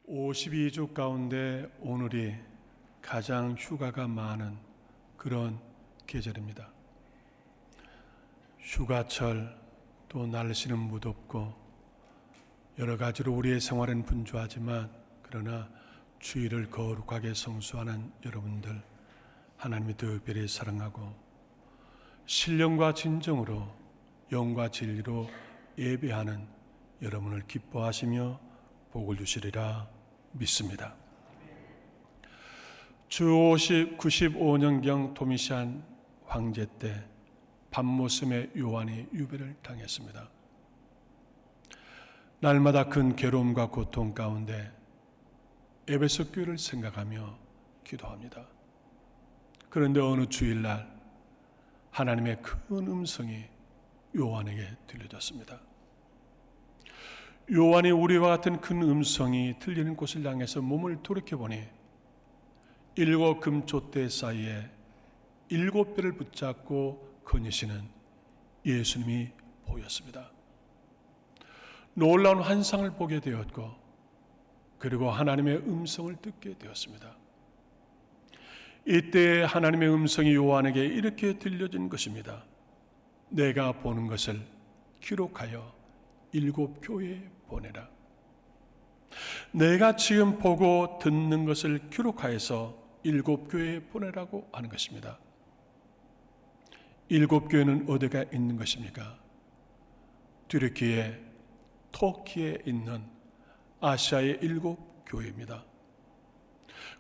52주 가운데 오늘이 가장 휴가가 많은 그런 계절입니다. 휴가철, 또 날씨는 무덥고 여러 가지로 우리의 생활은 분주하지만 그러나 주일을 거룩하게 성수하는 여러분들, 하나님이 특별히 사랑하고 신령과 진정으로 영과 진리로 예배하는 여러분을 기뻐하시며 복을 주시리라 믿습니다. 주 95년경 도미시안 황제 때 밤모섬에 요한이 유배를 당했습니다. 날마다 큰 괴로움과 고통 가운데 에베소 교회를 생각하며 기도합니다. 그런데 어느 주일날 하나님의 큰 음성이 요한에게 들려졌습니다. 요한이 우리와 같은 큰 음성이 들리는 곳을 향해서 몸을 돌이켜보니 7 금촛대 사이에 7배를 붙잡고 거니시는 예수님이 보였습니다. 놀라운 환상을 보게 되었고 그리고 하나님의 음성을 듣게 되었습니다. 이때 하나님의 음성이 요한에게 이렇게 들려진 것입니다. 내가 보는 것을 기록하여 7 교회에 보내라. 내가 지금 보고 듣는 것을 기록하여서 7 교회에 보내라고 하는 것입니다. 7 교회는 어디가 있는 것입니까? 튀르키예, 터키에 있는 아시아의 7 교회입니다.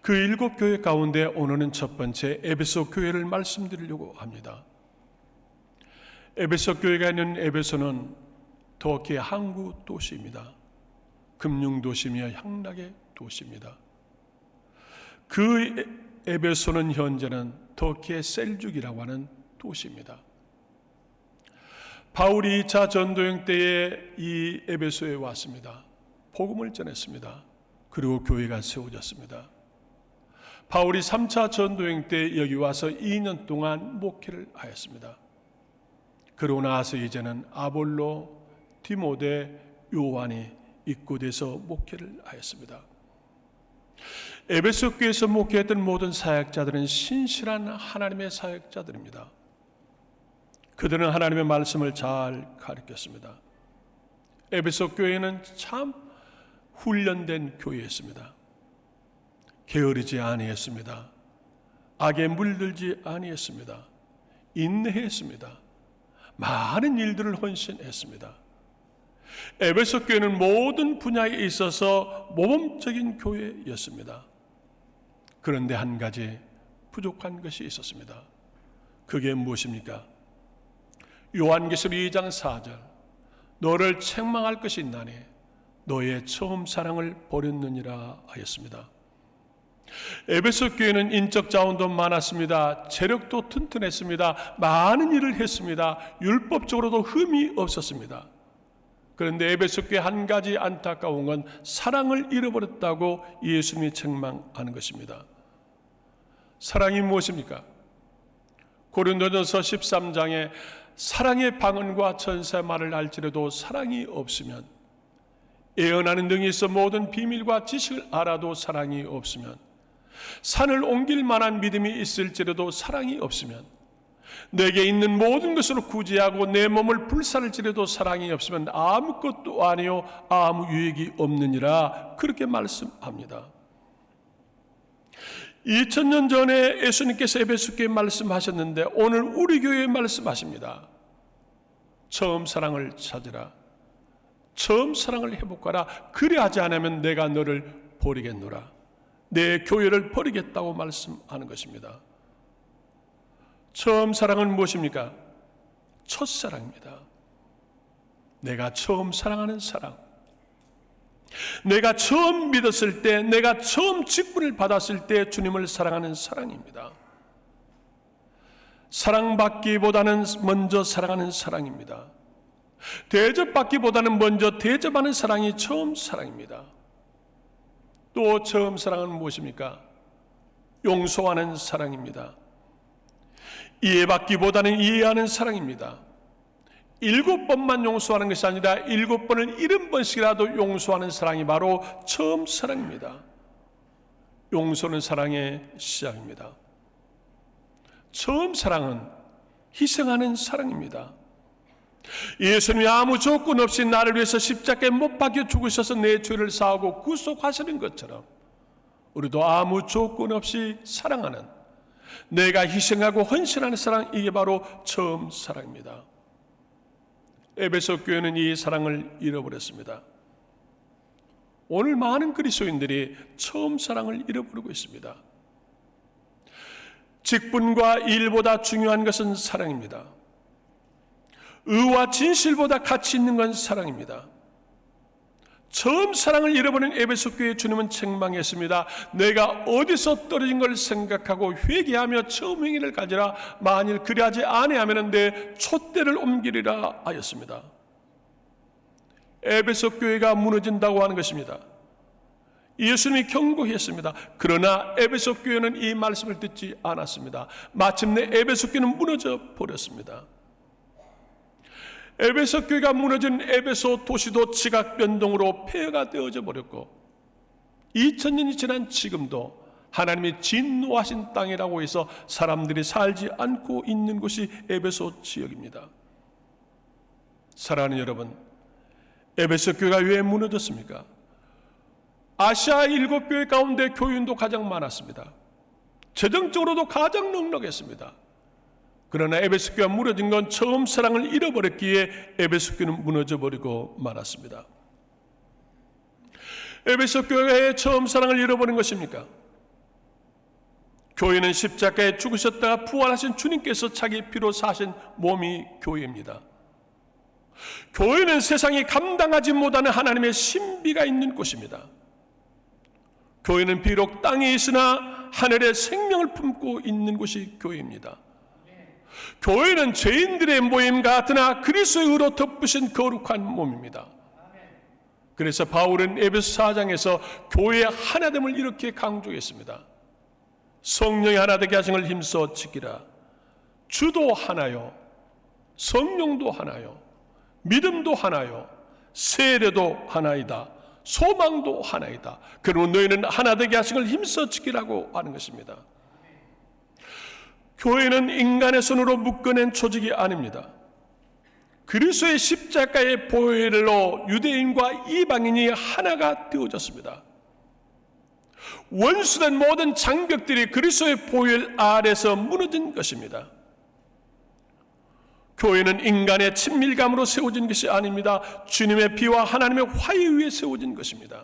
그 7 교회 가운데 오늘은 첫 번째 에베소 교회를 말씀드리려고 합니다. 에베소 교회가 있는 에베소는 터키의 항구 도시입니다. 금융 도시며 향락의 도시입니다. 그 에베소는 현재는 터키의 셀죽이라고 하는 도시입니다. 바울이 2차 전도행 때에 이 에베소에 왔습니다. 복음을 전했습니다. 그리고 교회가 세워졌습니다. 바울이 3차 전도행 때 여기 와서 2년 동안 목회를 하였습니다. 그러고 나서 이제는 아볼로, 디모데, 요한이 이곳에서 목회를 하였습니다. 에베소 교회에서 목회했던 모든 사역자들은 신실한 하나님의 사역자들입니다. 그들은 하나님의 말씀을 잘 가르쳤습니다. 에베소 교회는 참 훈련된 교회였습니다. 게으르지 아니했습니다. 악에 물들지 아니했습니다. 인내했습니다. 많은 일들을 헌신했습니다. 에베소 교회는 모든 분야에 있어서 모범적인 교회였습니다. 그런데 한 가지 부족한 것이 있었습니다. 그게 무엇입니까? 요한계시록 2장 4절, 너를 책망할 것이 있나니 너의 처음 사랑을 버렸느니라 하였습니다. 에베소 교회는 인적 자원도 많았습니다. 재력도 튼튼했습니다. 많은 일을 했습니다. 율법적으로도 흠이 없었습니다. 그런데 에베소 교회 한 가지 안타까운 건 사랑을 잃어버렸다고 예수님이 책망하는 것입니다. 사랑이 무엇입니까? 고린도전서 13장에 사랑의 방언과 천사 말을 할지라도 사랑이 없으면, 예언하는 등이 있어 모든 비밀과 지식을 알아도 사랑이 없으면, 산을 옮길 만한 믿음이 있을지라도 사랑이 없으면, 내게 있는 모든 것으로 구제하고 내 몸을 불살을지라도 사랑이 없으면 아무것도 아니요 아무 유익이 없느니라, 그렇게 말씀합니다. 2000년 전에 예수님께서 에베소 교회에 말씀하셨는데 오늘 우리 교회에 말씀하십니다. 처음 사랑을 찾으라. 처음 사랑을 회복하라. 그리하지 않으면 내가 너를 버리겠노라. 내 교회를 버리겠다고 말씀하는 것입니다. 처음 사랑은 무엇입니까? 첫사랑입니다. 내가 처음 사랑하는 사랑, 내가 처음 믿었을 때, 내가 처음 직분을 받았을 때 주님을 사랑하는 사랑입니다. 사랑받기보다는 먼저 사랑하는 사랑입니다. 대접받기보다는 먼저 대접하는 사랑이 처음 사랑입니다. 또 처음 사랑은 무엇입니까? 용서하는 사랑입니다. 이해받기보다는 이해하는 사랑입니다. 7번만 용서하는 것이 아니라 7번을 70번씩이라도 용서하는 사랑이 바로 처음 사랑입니다. 용서는 사랑의 시작입니다. 처음 사랑은 희생하는 사랑입니다. 예수님이 아무 조건 없이 나를 위해서 십자가에 못 박혀 죽으셔서 내 죄를 사하고 구속하시는 것처럼 우리도 아무 조건 없이 사랑하는, 내가 희생하고 헌신하는 사랑, 이게 바로 처음 사랑입니다. 에베소 교회는 이 사랑을 잃어버렸습니다. 오늘 많은 그리스도인들이 처음 사랑을 잃어버리고 있습니다. 직분과 일보다 중요한 것은 사랑입니다. 의와 진실보다 가치 있는 건 사랑입니다. 처음 사랑을 잃어버린 에베소 교회 주님은 책망했습니다. 내가 어디서 떨어진 걸 생각하고 회개하며 처음 행위를 가지라. 만일 그리하지 아니하면 내 촛대를 옮기리라 하였습니다. 에베소 교회가 무너진다고 하는 것입니다. 예수님이 경고했습니다. 그러나 에베소 교회는 이 말씀을 듣지 않았습니다. 마침내 에베소 교회는 무너져 버렸습니다. 에베소 교회가 무너진 에베소 도시도 지각 변동으로 폐허가 되어져 버렸고 2000년이 지난 지금도 하나님이 진노하신 땅이라고 해서 사람들이 살지 않고 있는 곳이 에베소 지역입니다. 사랑하는 여러분, 에베소 교회가 왜 무너졌습니까? 아시아 7교회 가운데 교인도 가장 많았습니다. 재정적으로도 가장 넉넉했습니다. 그러나 에베소 교회가 무너진 건 처음 사랑을 잃어버렸기에 에베소 교회는 무너져버리고 말았습니다. 에베소 교회의 처음 사랑을 잃어버린 것입니까? 교회는 십자가에 죽으셨다가 부활하신 주님께서 자기 피로 사신 몸이 교회입니다. 교회는 세상이 감당하지 못하는 하나님의 신비가 있는 곳입니다. 교회는 비록 땅에 있으나 하늘의 생명을 품고 있는 곳이 교회입니다. 교회는 죄인들의 모임 같으나 그리스도의 의로 덮으신 거룩한 몸입니다. 그래서 바울은 에베소 4장에서 교회의 하나됨을 이렇게 강조했습니다. 성령이 하나 되게 하신 걸 힘써 지키라. 주도 하나요, 성령도 하나요, 믿음도 하나요, 세례도 하나이다, 소망도 하나이다. 그러므로 너희는 하나 되게 하신 걸 힘써 지키라고 하는 것입니다. 교회는 인간의 손으로 묶어낸 조직이 아닙니다. 그리스도의 십자가의 보혈로 유대인과 이방인이 하나가 되어졌습니다. 원수된 모든 장벽들이 그리스도의 보혈 아래서 무너진 것입니다. 교회는 인간의 친밀감으로 세워진 것이 아닙니다. 주님의 피와 하나님의 화해 위에 세워진 것입니다.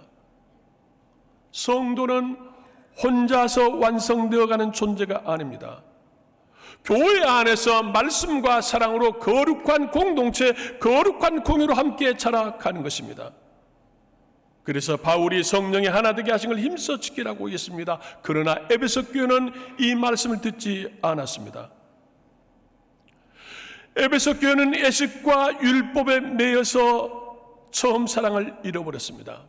성도는 혼자서 완성되어가는 존재가 아닙니다. 교회 안에서 말씀과 사랑으로 거룩한 공동체, 거룩한 공유로 함께 자라가는 것입니다. 그래서 바울이 성령이 하나 되게 하신 걸 힘써 지키라고 했습니다. 그러나 에베소 교회는 이 말씀을 듣지 않았습니다. 에베소 교회는 애식과 율법에 매여서 처음 사랑을 잃어버렸습니다.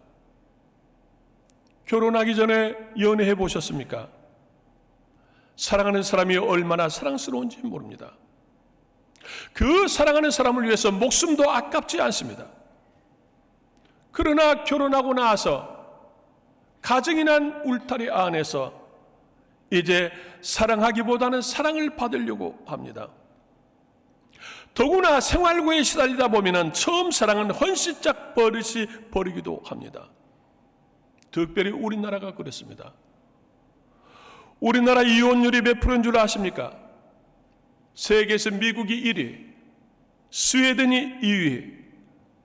결혼하기 전에 연애해 보셨습니까? 사랑하는 사람이 얼마나 사랑스러운지 모릅니다. 그 사랑하는 사람을 위해서 목숨도 아깝지 않습니다. 그러나 결혼하고 나서 가정이 난 울타리 안에서 이제 사랑하기보다는 사랑을 받으려고 합니다. 더구나 생활고에 시달리다 보면 처음 사랑은 헌신짝 버릇이 버리기도 합니다. 특별히 우리나라가 그렇습니다. 우리나라 이혼율이 몇 프로인 줄 아십니까? 세계에서 미국이 1위, 스웨덴이 2위,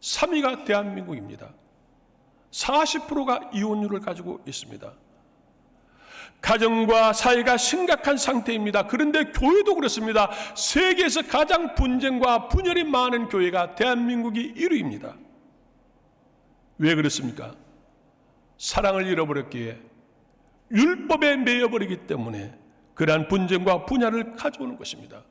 3위가 대한민국입니다. 40%가 이혼율을 가지고 있습니다. 가정과 사회가 심각한 상태입니다. 그런데 교회도 그렇습니다. 세계에서 가장 분쟁과 분열이 많은 교회가 대한민국이 1위입니다. 왜 그렇습니까? 사랑을 잃어버렸기에, 율법에 매여버리기 때문에 그러한 분쟁과 분야를 가져오는 것입니다.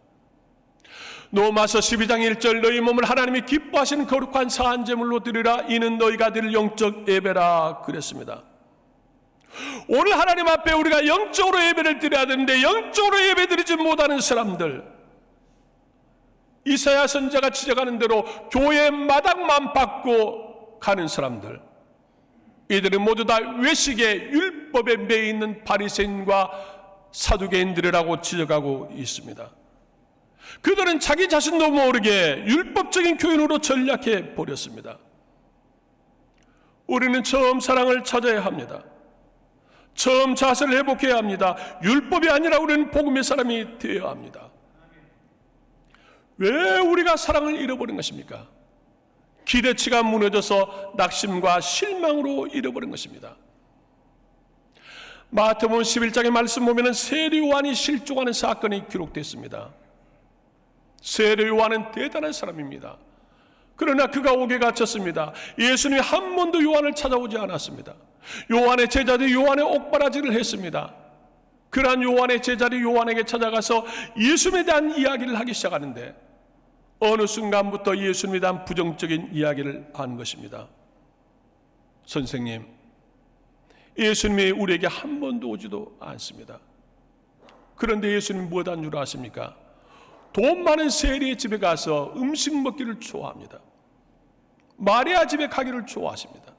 로마서 12장 1절 너희 몸을 하나님이 기뻐하시는 거룩한 사한제물로 드리라. 이는 너희가 드릴 영적 예배라 그랬습니다. 오늘 하나님 앞에 우리가 영적으로 예배를 드려야 되는데 영적으로 예배 드리지 못하는 사람들, 이사야 선지자가 지적하는 대로 교회 마당만 받고 가는 사람들, 이들은 모두 다 외식의 율법에 매여 있는 바리새인과 사두개인들이라고 지적하고 있습니다. 그들은 자기 자신도 모르게 율법적인 교인으로 전락해 버렸습니다. 우리는 처음 사랑을 찾아야 합니다. 처음 자세를 회복해야 합니다. 율법이 아니라 우리는 복음의 사람이 되어야 합니다. 왜 우리가 사랑을 잃어버린 것입니까? 기대치가 무너져서 낙심과 실망으로 잃어버린 것입니다. 마태복음 11장의 말씀 보면 세례 요한이 실종하는 사건이 기록됐습니다. 세례 요한은 대단한 사람입니다. 그러나 그가 옥에 갇혔습니다. 예수님이 한 번도 요한을 찾아오지 않았습니다. 요한의 제자들이 요한의 옥바라지를 했습니다. 그러한 요한의 제자들이 요한에게 찾아가서 예수님에 대한 이야기를 하기 시작하는데 어느 순간부터 예수님에 대한 부정적인 이야기를 한 것입니다. 선생님, 예수님이 우리에게 한 번도 오지도 않습니다. 그런데 예수님이 무엇 한 줄 아십니까? 돈 많은 세리의 집에 가서 음식 먹기를 좋아합니다. 마리아 집에 가기를 좋아하십니다.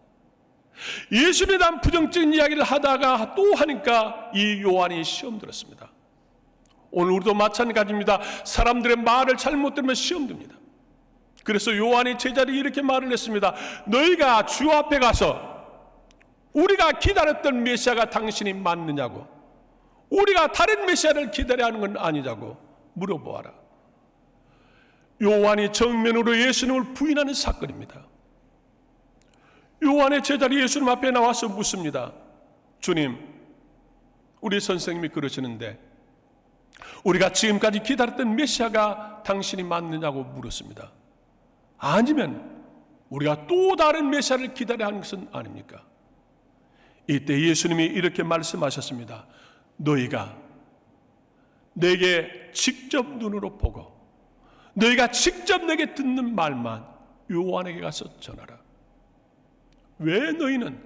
예수님에 대한 부정적인 이야기를 하다가 또 하니까 이 요한이 시험 들었습니다. 오늘 우리도 마찬가지입니다. 사람들의 말을 잘못 들으면 시험 듭니다. 그래서 요한이 제자들이 이렇게 말을 했습니다. 너희가 주 앞에 가서 우리가 기다렸던 메시아가 당신이 맞느냐고, 우리가 다른 메시아를 기다려야 하는 건 아니냐고 물어보아라. 요한이 정면으로 예수님을 부인하는 사건입니다. 요한의 제자들이 예수님 앞에 나와서 묻습니다. 주님, 우리 선생님이 그러시는데 우리가 지금까지 기다렸던 메시아가 당신이 맞느냐고 물었습니다. 아니면 우리가 또 다른 메시아를 기다려야 하는 것은 아닙니까? 이때 예수님이 이렇게 말씀하셨습니다. 너희가 내게 직접 눈으로 보고 너희가 직접 내게 듣는 말만 요한에게 가서 전하라. 왜 너희는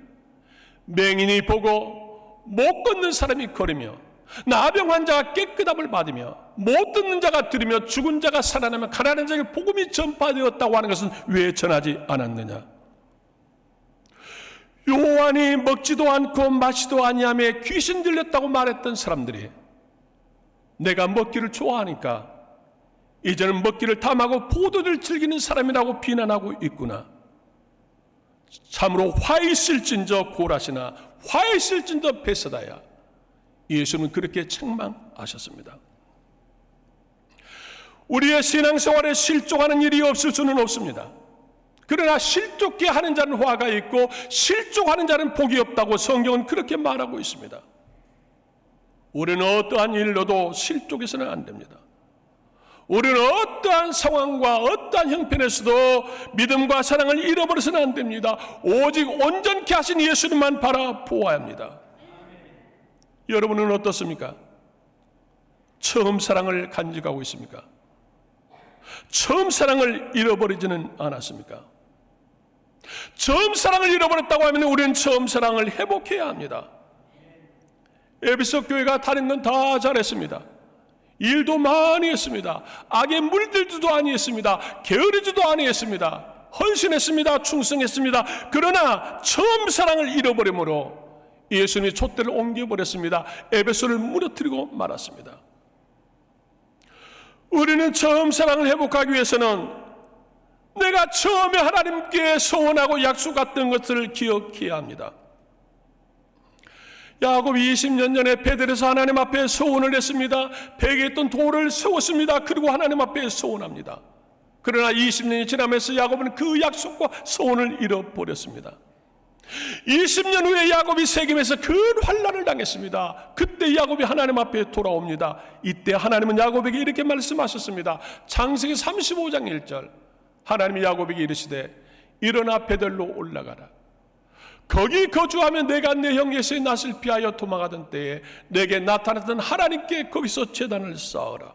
맹인이 보고 못 걷는 사람이 걸으며 나병 환자가 깨끗함을 받으며 못 듣는 자가 들으며 죽은 자가 살아나며 가난한 자에게 복음이 전파되었다고 하는 것은 왜 전하지 않았느냐? 요한이 먹지도 않고 마시도 아니하며 귀신 들렸다고 말했던 사람들이 내가 먹기를 좋아하니까 이제는 먹기를 탐하고 포도를 즐기는 사람이라고 비난하고 있구나. 참으로 화 있을진저 고라시나 화 있을진저 베세다야. 예수는 그렇게 책망하셨습니다. 우리의 신앙생활에 실족하는 일이 없을 수는 없습니다. 그러나 실족게 하는 자는 화가 있고 실족하는 자는 복이 없다고 성경은 그렇게 말하고 있습니다. 우리는 어떠한 일로도 실족해서는 안 됩니다. 우리는 어떠한 상황과 어떠한 형편에서도 믿음과 사랑을 잃어버려서는 안 됩니다. 오직 온전케 하신 예수님만 바라보아야 합니다. 여러분은 어떻습니까? 처음 사랑을 간직하고 있습니까? 처음 사랑을 잃어버리지는 않았습니까? 처음 사랑을 잃어버렸다고 하면 우리는 처음 사랑을 회복해야 합니다. 에베소 교회가 다른 건 다 잘했습니다. 일도 많이 했습니다. 악에 물들지도 아니했습니다. 게으르지도 아니했습니다. 헌신했습니다. 충성했습니다. 그러나 처음 사랑을 잃어버림으로 예수님이 촛대를 옮겨버렸습니다. 에베소를 무너뜨리고 말았습니다. 우리는 처음 사랑을 회복하기 위해서는 내가 처음에 하나님께 소원하고 약속했던 것을 기억해야 합니다. 야곱이 20년 전에 베델에서 하나님 앞에 소원을 했습니다. 벽에 있던 돌을 세웠습니다. 그리고 하나님 앞에 소원합니다. 그러나 20년이 지나면서 야곱은 그 약속과 소원을 잃어버렸습니다. 20년 후에 야곱이 세겜에서 큰 환난을 당했습니다. 그때 야곱이 하나님 앞에 돌아옵니다. 이때 하나님은 야곱에게 이렇게 말씀하셨습니다. 창세기 35장 1절 하나님이 야곱에게 이르시되 일어나 베델로 올라가라. 거기 거주하면 내가 내 형 예수의 낯을 피하여 도망하던 때에 내게 나타났던 하나님께 거기서 제단을 쌓아라.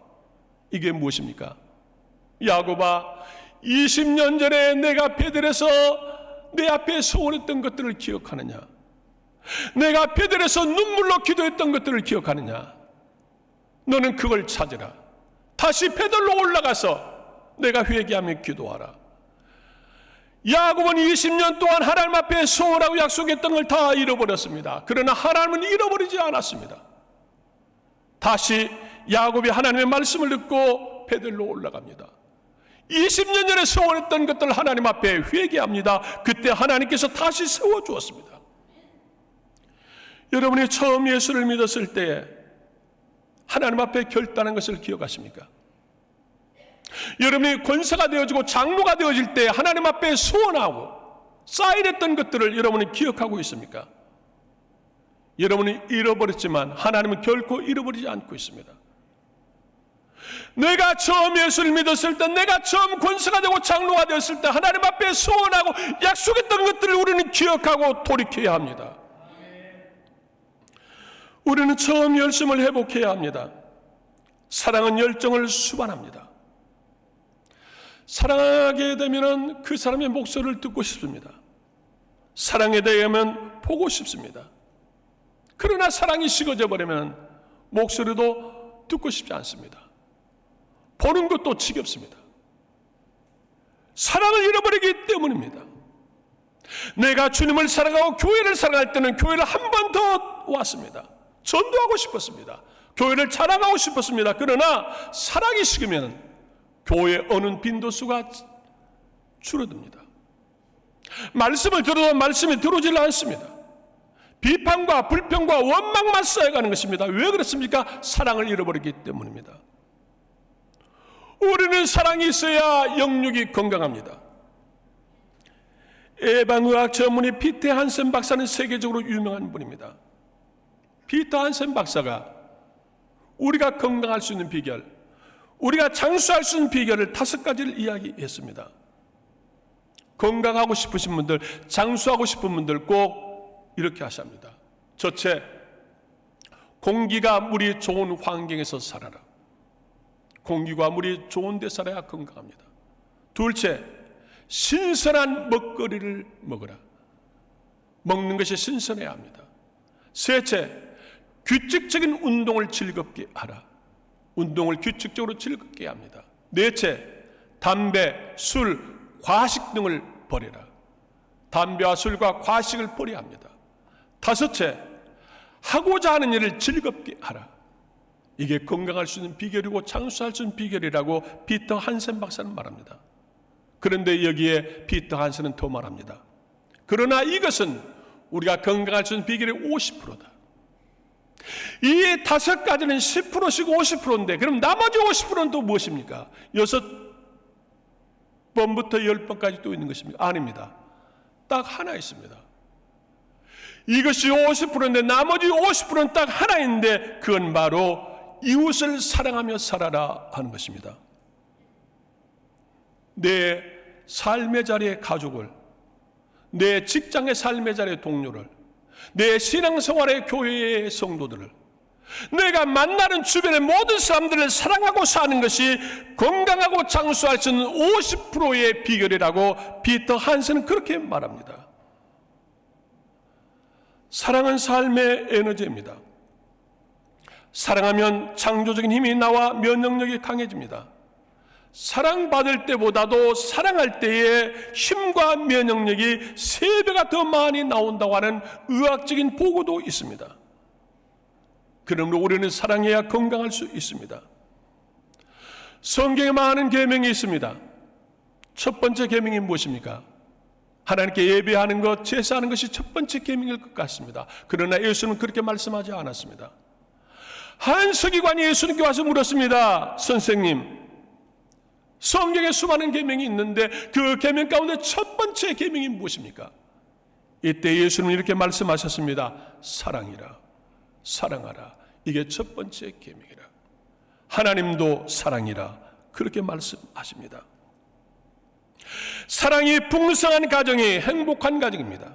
이게 무엇입니까? 야곱아, 20년 전에 내가 베델에서 내 앞에 소원했던 것들을 기억하느냐? 내가 베델에서 눈물로 기도했던 것들을 기억하느냐? 너는 그걸 찾으라. 다시 베델로 올라가서 내가 회개하며 기도하라. 야곱은 20년 동안 하나님 앞에 소원하고 약속했던 걸 다 잃어버렸습니다. 그러나 하나님은 잃어버리지 않았습니다. 다시 야곱이 하나님의 말씀을 듣고 베들로 올라갑니다. 20년 전에 소원했던 것들 하나님 앞에 회개합니다. 그때 하나님께서 다시 세워주었습니다. 여러분이 처음 예수를 믿었을 때 하나님 앞에 결단한 것을 기억하십니까? 여러분이 권사가 되어지고 장로가 되어질 때 하나님 앞에 소원하고 쌓여있던 것들을 여러분이 기억하고 있습니까? 여러분이 잃어버렸지만 하나님은 결코 잃어버리지 않고 있습니다. 내가 처음 예수를 믿었을 때, 내가 처음 권사가 되고 장로가 되었을 때 하나님 앞에 소원하고 약속했던 것들을 우리는 기억하고 돌이켜야 합니다. 우리는 처음 열심을 회복해야 합니다. 사랑은 열정을 수반합니다. 사랑하게 되면 그 사람의 목소리를 듣고 싶습니다. 사랑에 대하면 보고 싶습니다. 그러나 사랑이 식어져 버리면 목소리도 듣고 싶지 않습니다. 보는 것도 지겹습니다. 사랑을 잃어버리기 때문입니다. 내가 주님을 사랑하고 교회를 사랑할 때는 교회를 한 번 더 왔습니다. 전도하고 싶었습니다. 교회를 자랑하고 싶었습니다. 그러나 사랑이 식으면 교회 오는 빈도수가 줄어듭니다. 말씀을 들어도 말씀이 들어오질 않습니다. 비판과 불평과 원망만 쌓여가는 것입니다. 왜 그렇습니까? 사랑을 잃어버리기 때문입니다. 우리는 사랑이 있어야 영육이 건강합니다. 예방의학 전문의 피터 한센 박사는 세계적으로 유명한 분입니다. 피터 한센 박사가 우리가 건강할 수 있는 비결, 우리가 장수할 수 있는 비결을 5가지를 이야기했습니다. 건강하고 싶으신 분들, 장수하고 싶은 분들 꼭 이렇게 하셔야 합니다. 첫째, 공기가 물이 좋은 환경에서 살아라. 공기와 물이 좋은 데 살아야 건강합니다. 둘째, 신선한 먹거리를 먹어라. 먹는 것이 신선해야 합니다. 셋째, 규칙적인 운동을 즐겁게 하라. 운동을 규칙적으로 즐겁게 합니다. 넷째, 담배, 술, 과식 등을 버려라. 담배와 술과 과식을 버려야 합니다. 다섯째, 하고자 하는 일을 즐겁게 하라. 이게 건강할 수 있는 비결이고 장수할 수 있는 비결이라고 피터 한센 박사는 말합니다. 그런데 여기에 피터 한센은 더 말합니다. 그러나 이것은 우리가 건강할 수 있는 비결의 50%다. 이 5가지는 10%씩 50%인데 그럼 나머지 50%는 또 무엇입니까? 6번부터 10번까지 또 있는 것입니까? 아닙니다. 딱 하나 있습니다. 이것이 50%인데 나머지 50%는 딱 하나인데 그건 바로 이웃을 사랑하며 살아라 하는 것입니다. 내 삶의 자리의 가족을, 내 직장의 삶의 자리의 동료를, 내 신앙생활의 교회의 성도들을, 내가 만나는 주변의 모든 사람들을 사랑하고 사는 것이 건강하고 장수할 수 있는 50%의 비결이라고 피터 한센은 그렇게 말합니다. 사랑은 삶의 에너지입니다. 사랑하면 창조적인 힘이 나와 면역력이 강해집니다. 사랑받을 때보다도 사랑할 때의 힘과 면역력이 3배가 더 많이 나온다고 하는 의학적인 보고도 있습니다. 그러므로 우리는 사랑해야 건강할 수 있습니다. 성경에 많은 계명이 있습니다. 첫 번째 계명이 무엇입니까? 하나님께 예배하는 것, 제사하는 것이 첫 번째 계명일 것 같습니다. 그러나 예수는 그렇게 말씀하지 않았습니다. 한 서기관이 예수님께 와서 물었습니다. 선생님, 성경에 수많은 계명이 있는데 그 계명 가운데 첫 번째 계명이 무엇입니까? 이때 예수님은 이렇게 말씀하셨습니다. 사랑이라, 사랑하라. 이게 첫 번째 계명이라. 하나님도 사랑이라 그렇게 말씀하십니다. 사랑이 풍성한 가정이 행복한 가정입니다.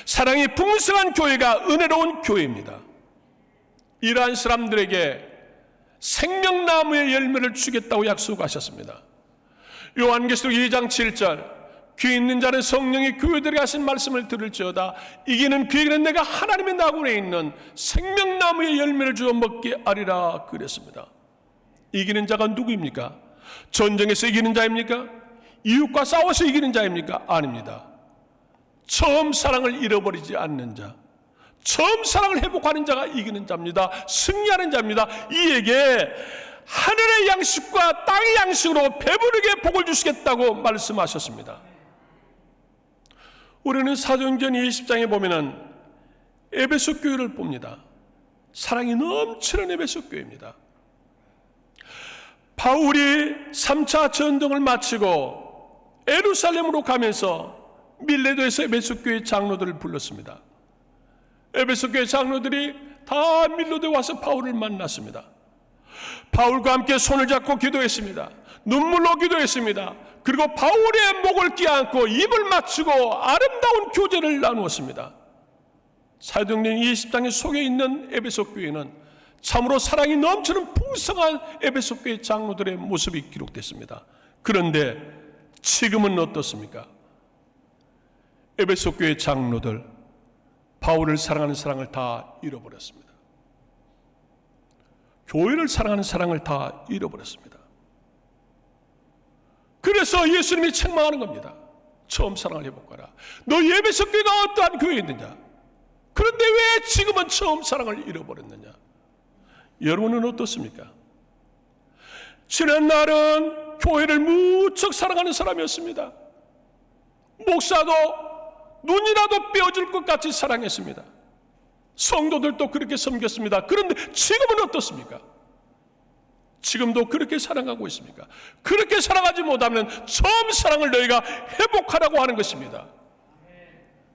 사랑이 풍성한 교회가 은혜로운 교회입니다. 이러한 사람들에게 생명나무의 열매를 주겠다고 약속하셨습니다. 요한계시록 2장 7절, 귀 있는 자는 성령이 교회들에게 하신 말씀을 들을지어다. 이기는 그에게는 내가 하나님의 나군에 있는 생명나무의 열매를 주어 먹게 하리라 그랬습니다. 이기는 자가 누구입니까? 전쟁에서 이기는 자입니까? 이웃과 싸워서 이기는 자입니까? 아닙니다. 처음 사랑을 잃어버리지 않는 자, 처음 사랑을 회복하는 자가 이기는 자입니다. 승리하는 자입니다. 이에게 하늘의 양식과 땅의 양식으로 배부르게 복을 주시겠다고 말씀하셨습니다. 우리는 사도행전 20장에 보면은 에베소 교회를 봅니다. 사랑이 넘치는 에베소 교회입니다. 바울이 3차 전쟁을 마치고 예루살렘으로 가면서 밀레도에서 에베소 교회 장로들을 불렀습니다. 에베소 교회 장로들이 다 밀레도에 와서 바울을 만났습니다. 바울과 함께 손을 잡고 기도했습니다. 눈물로 기도했습니다. 그리고 바울의 목을 끼안고 입을 맞추고 아름다운 교제를 나누었습니다. 사도행전 20장의 속에 있는 에베소 교회는 참으로 사랑이 넘치는 풍성한 에베소 교회 장로들의 모습이 기록됐습니다. 그런데 지금은 어떻습니까? 에베소 교회 장로들 바울을 사랑하는 사랑을 다 잃어버렸습니다. 교회를 사랑하는 사랑을 다 잃어버렸습니다. 그래서 예수님이 책망하는 겁니다. 처음 사랑을 회복하라. 너 에베소 교회가 어떠한 교회였느냐? 그런데 왜 지금은 처음 사랑을 잃어버렸느냐? 여러분은 어떻습니까? 지난 날은 교회를 무척 사랑하는 사람이었습니다. 목사도 눈이라도 빼어줄 것 같이 사랑했습니다. 성도들도 그렇게 섬겼습니다. 그런데 지금은 어떻습니까? 지금도 그렇게 사랑하고 있습니까? 그렇게 사랑하지 못하면 처음 사랑을 너희가 회복하라고 하는 것입니다.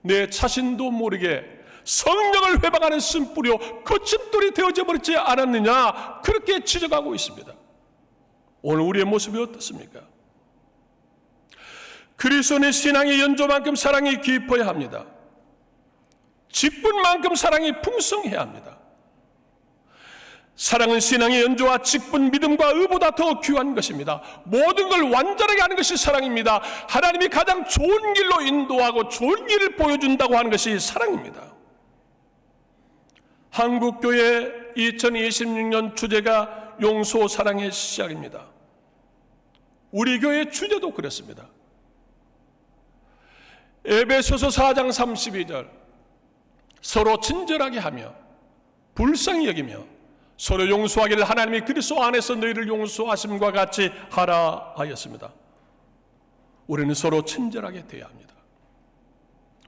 내 자신도 모르게 성령을 회방하는 쓴뿌리요 거침돌이 되어져 버리지 않았느냐, 그렇게 지적하고 있습니다. 오늘 우리의 모습이 어떻습니까? 그리스도의 신앙의 연조만큼 사랑이 깊어야 합니다. 직분만큼 사랑이 풍성해야 합니다. 사랑은 신앙의 연조와 직분, 믿음과 의보다 더 귀한 것입니다. 모든 걸 완전하게 하는 것이 사랑입니다. 하나님이 가장 좋은 길로 인도하고 좋은 길을 보여준다고 하는 것이 사랑입니다. 한국교회 2026년 주제가 용서 사랑의 시작입니다. 우리 교회 주제도 그렇습니다. 에베소서 4장 32절 서로 친절하게 하며 불쌍히 여기며 서로 용서하기를 하나님이 그리스도 안에서 너희를 용서하심과 같이 하라 하였습니다. 우리는 서로 친절하게 대해야 합니다.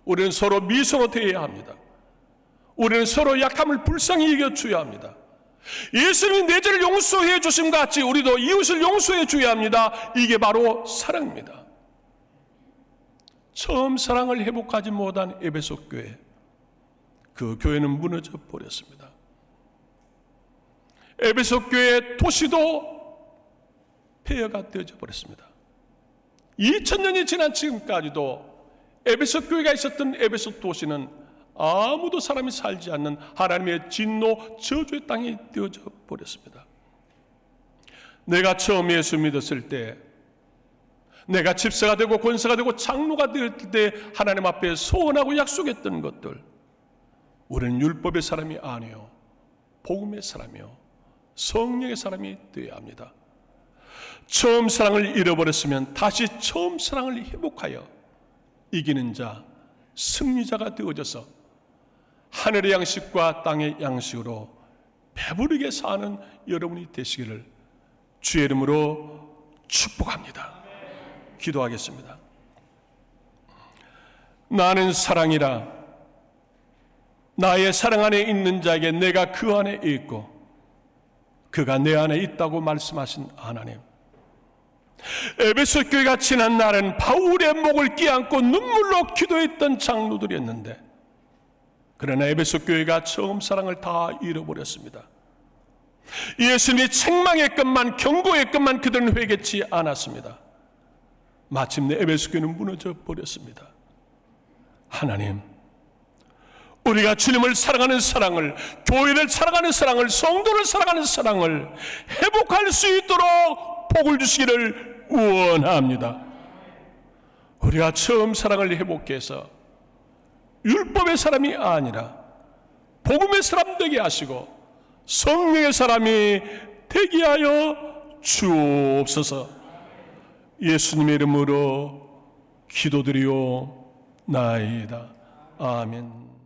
우리는 서로 미소로 대해야 합니다. 우리는 서로 약함을 불쌍히 여겨줘야 합니다. 예수님이 내 죄를 용서해 주심과 같이 우리도 이웃을 용서해 줘야 합니다. 이게 바로 사랑입니다. 처음 사랑을 회복하지 못한 에베소 교회, 그 교회는 무너져 버렸습니다. 에베소 교회의 도시도 폐허가 되어져 버렸습니다. 2000년이 지난 지금까지도 에베소 교회가 있었던 에베소 도시는 아무도 사람이 살지 않는 하나님의 진노 저주의 땅이 되어져 버렸습니다. 내가 처음 예수 믿었을 때, 내가 집사가 되고 권사가 되고 장로가 되었을 때 하나님 앞에 소원하고 약속했던 것들, 우리는 율법의 사람이 아니요 복음의 사람이요 성령의 사람이 되어야 합니다. 처음 사랑을 잃어버렸으면 다시 처음 사랑을 회복하여 이기는 자, 승리자가 되어져서 하늘의 양식과 땅의 양식으로 배부르게 사는 여러분이 되시기를 주의 이름으로 축복합니다. 기도하겠습니다. 나는 사랑이라. 나의 사랑 안에 있는 자에게 내가 그 안에 있고 그가 내 안에 있다고 말씀하신 하나님, 에베소 교회가 지난 날은 바울의 목을 끼안고 눈물로 기도했던 장로들이었는데, 그러나 에베소 교회가 처음 사랑을 다 잃어버렸습니다. 예수님이 책망했건만 경고했건만 그들은 회개치 않았습니다. 마침내 에베소 교회는 무너져 버렸습니다. 하나님, 우리가 주님을 사랑하는 사랑을, 교회를 사랑하는 사랑을, 성도를 사랑하는 사랑을 회복할 수 있도록 복을 주시기를 원합니다. 우리가 처음 사랑을 회복해서 율법의 사람이 아니라 복음의 사람 되게 하시고 성령의 사람이 되게 하여 주옵소서. 예수님의 이름으로 기도드리오나이다. 아멘.